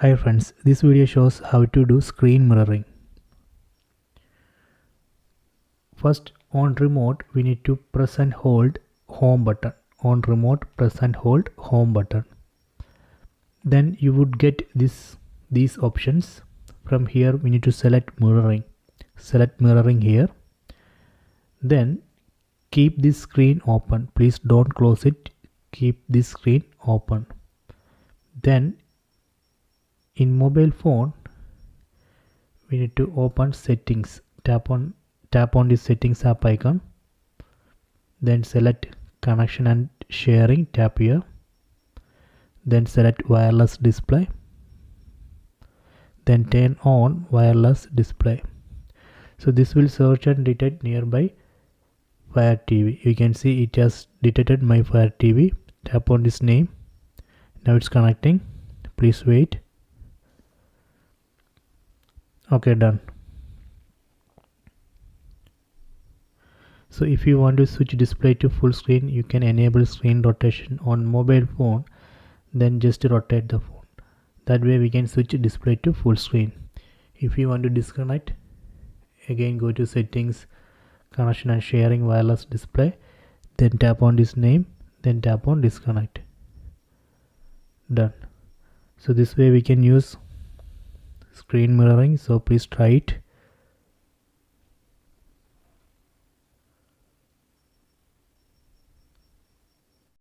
Hi friends, this video shows how to do screen mirroring. First, on remote we need to press and hold home button. On remote, press and hold home button. Then you would get these options. From here we need to select mirroring. Select mirroring here. Then keep this screen open. Please don't close it. Keep this screen open. Then in mobile phone we need to open settings. Tap on the settings app icon. Then select connection and sharing. Tap here. Then select wireless display. Then turn on wireless display. So this will search and detect nearby Fire TV. You can see it has detected my Fire TV. Tap on this name. Now it's connecting. Please wait. Okay, done. So if you want to switch display to full screen, you can enable screen rotation on mobile phone. Then just rotate the phone. That way we can switch display to full screen. If you want to disconnect, again go to settings, connection and sharing, wireless display. Then tap on this name. Then tap on disconnect. Done. So this way we can use screen mirroring. So please try it.